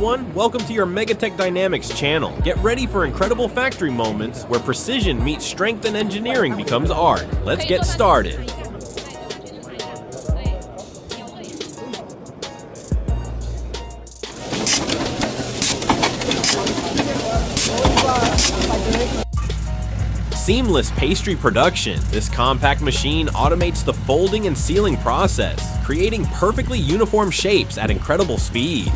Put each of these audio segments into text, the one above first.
everyone, welcome to your MegaTech Dynamics channel. Get ready for incredible factory moments where precision meets strength and engineering becomes art. Let's get started. Seamless pastry production. This compact machine automates the folding and sealing process, creating perfectly uniform shapes at incredible speed.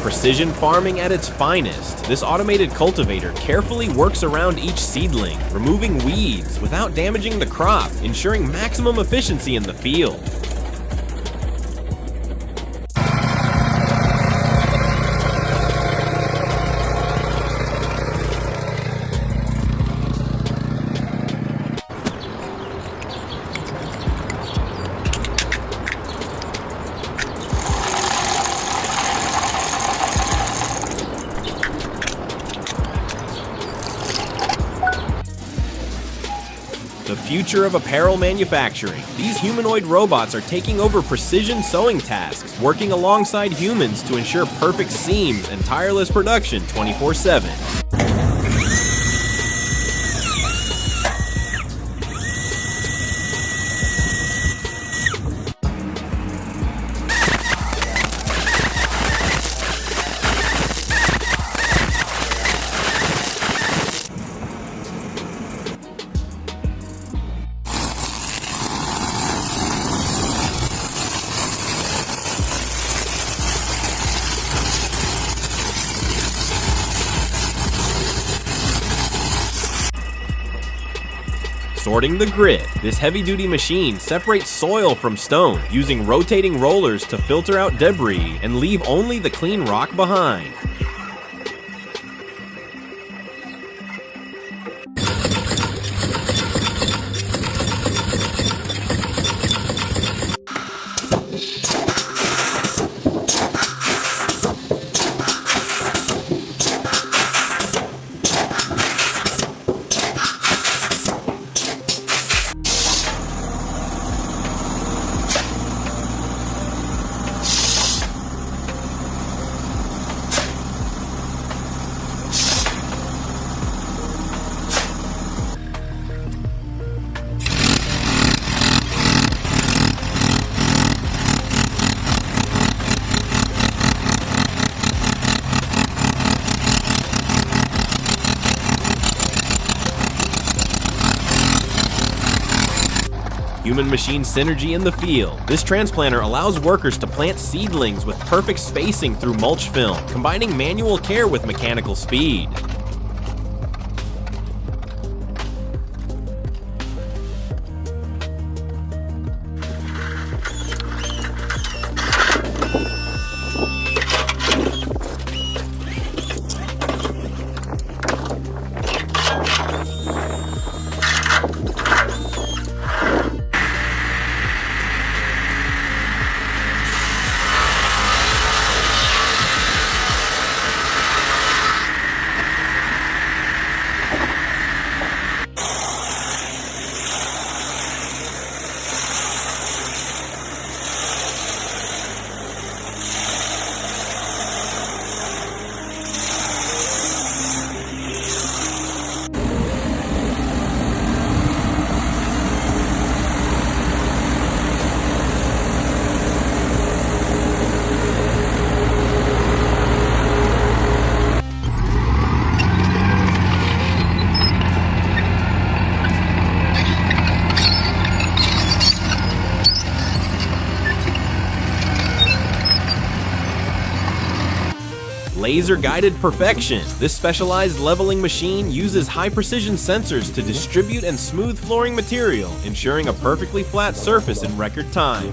Precision farming at its finest. This automated cultivator carefully works around each seedling, removing weeds without damaging the crop, ensuring maximum efficiency in the field. The future of apparel manufacturing. These humanoid robots are taking over precision sewing tasks, working alongside humans to ensure perfect seams and tireless production 24/7. Sorting the grit. This heavy-duty machine separates soil from stone, using rotating rollers to filter out debris and leave only the clean rock behind. Human-machine synergy in the field. This transplanter allows workers to plant seedlings with perfect spacing through mulch film, combining manual care with mechanical speed. Laser-guided perfection. This specialized leveling machine uses high-precision sensors to distribute and smooth flooring material, ensuring a perfectly flat surface in record time.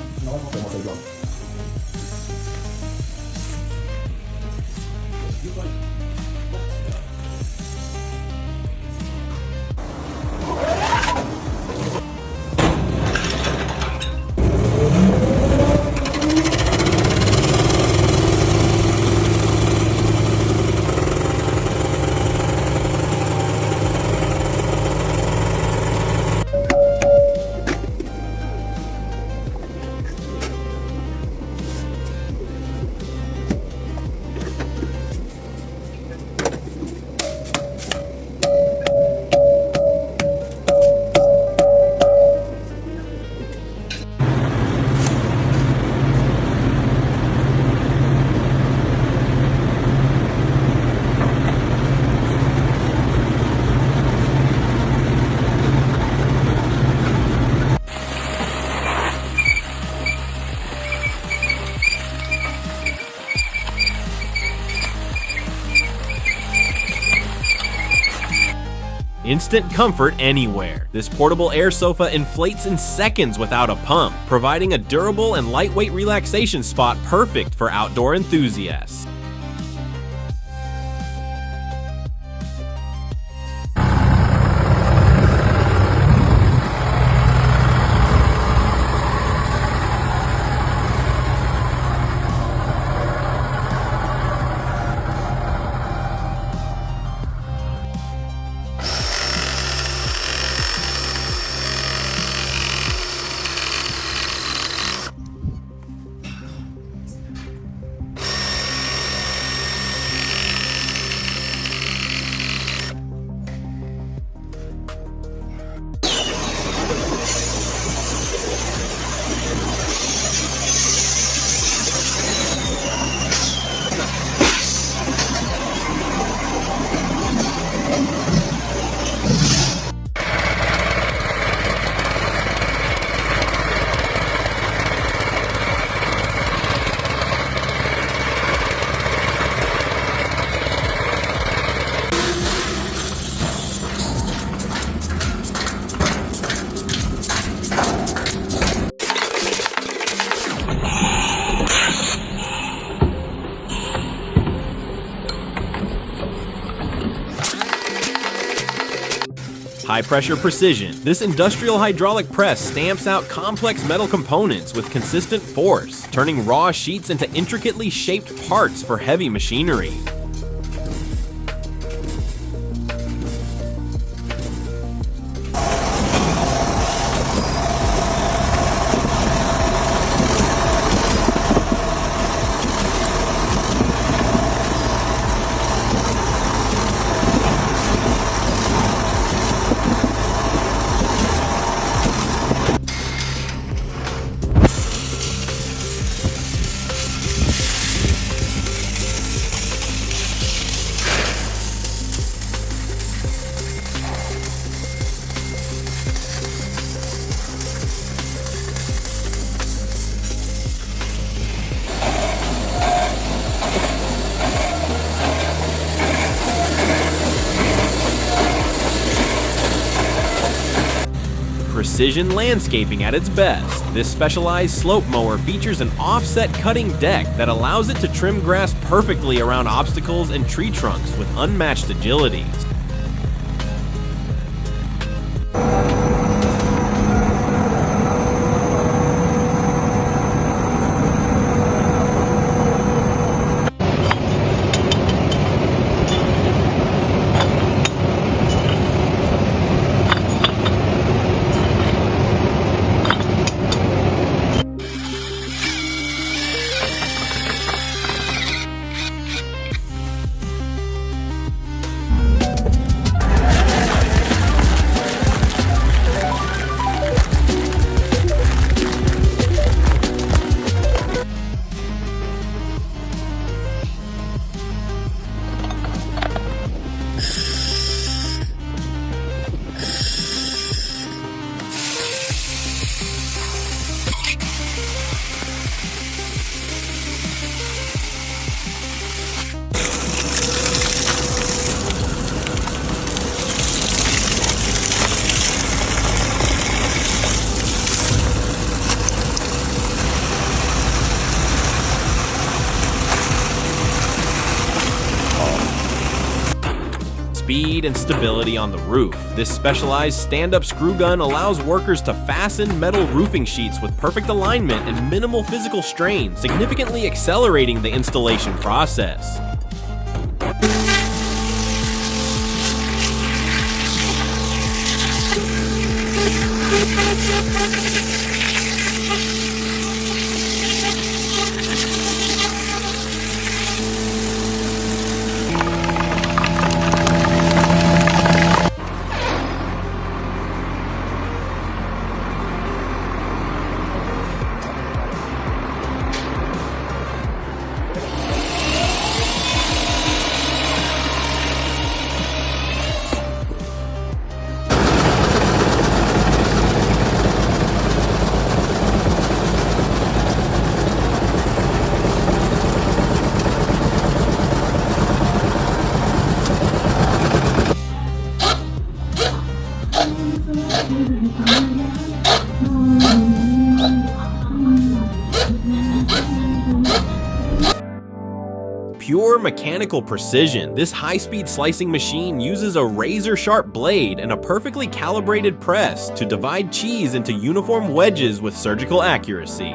Instant comfort anywhere. This portable air sofa inflates in seconds without a pump, providing a durable and lightweight relaxation spot perfect for outdoor enthusiasts. High-pressure precision. This industrial hydraulic press stamps out complex metal components with consistent force, turning raw sheets into intricately shaped parts for heavy machinery. Precision landscaping at its best. This specialized slope mower features an offset cutting deck that allows it to trim grass perfectly around obstacles and tree trunks with unmatched agility. speed and stability on the roof. This specialized stand-up screw gun allows workers to fasten metal roofing sheets with perfect alignment and minimal physical strain, significantly accelerating the installation process. Pure mechanical precision. This high-speed slicing machine uses a razor-sharp blade and a perfectly calibrated press to divide cheese into uniform wedges with surgical accuracy.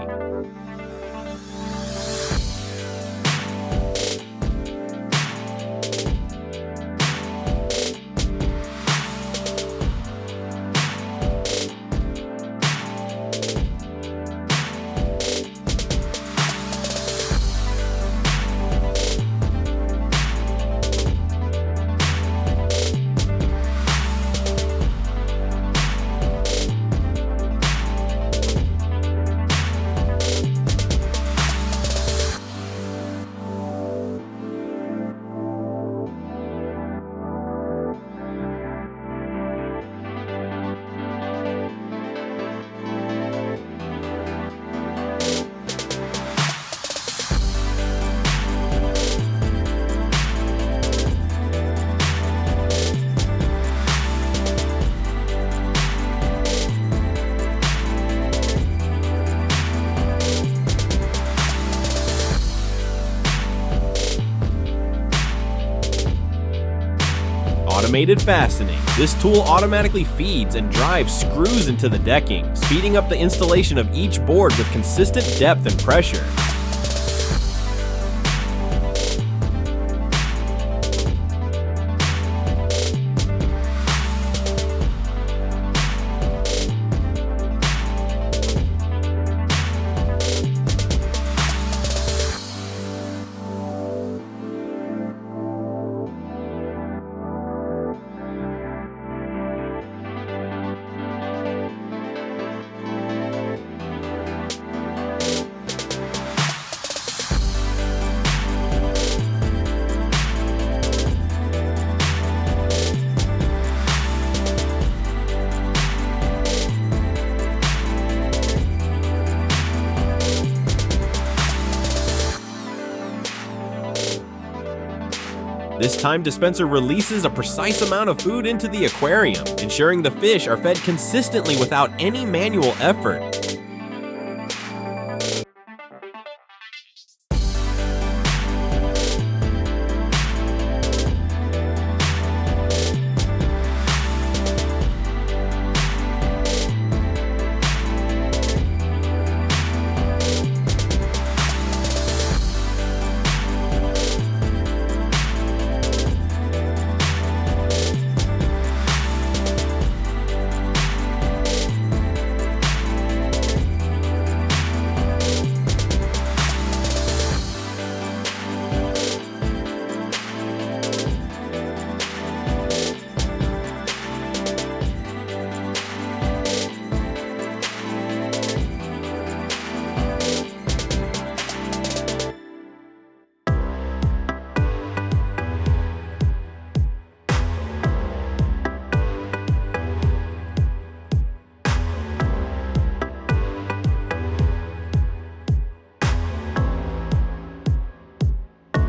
Automated fastening. This tool automatically feeds and drives screws into the decking, speeding up the installation of each board with consistent depth and pressure. This time dispenser releases a precise amount of food into the aquarium, ensuring the fish are fed consistently without any manual effort.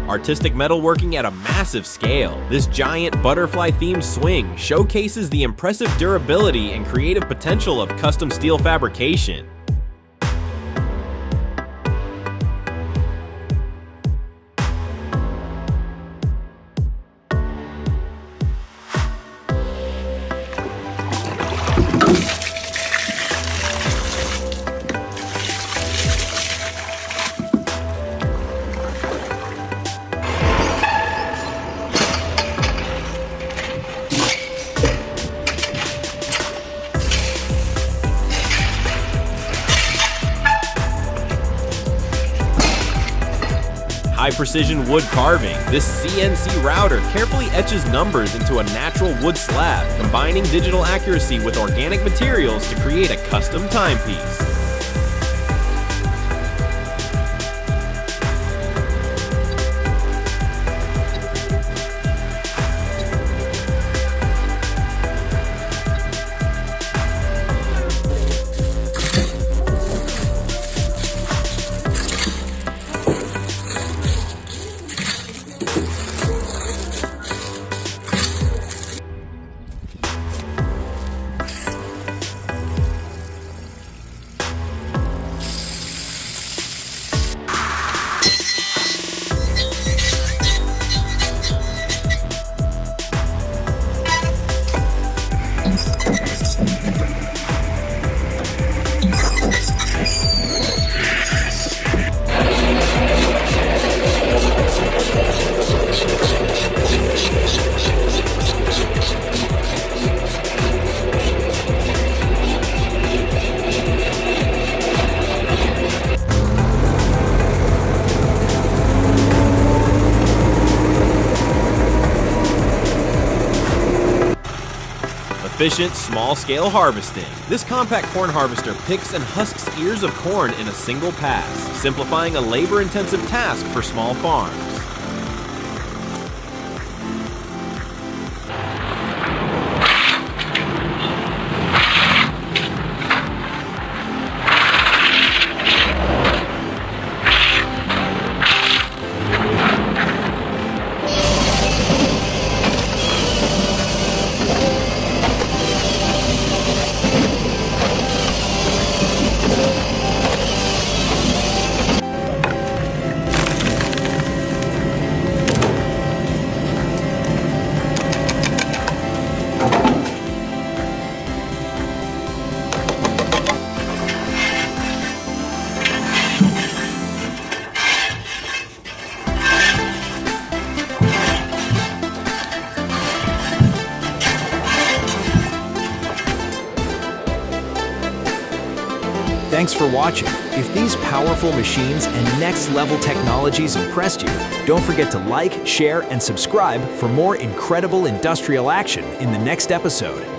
Artistic metalworking at a massive scale. This giant butterfly-themed swing showcases the impressive durability and creative potential of custom steel fabrication. high-precision wood carving. This CNC router carefully etches numbers into a natural wood slab, combining digital accuracy with organic materials to create a custom timepiece. Efficient, small-scale harvesting. This compact corn harvester picks and husks ears of corn in a single pass, simplifying a labor-intensive task for small farms. Thanks for watching. If these powerful machines and next-level technologies impressed you, don't forget to like, share, and subscribe for more incredible industrial action in the next episode.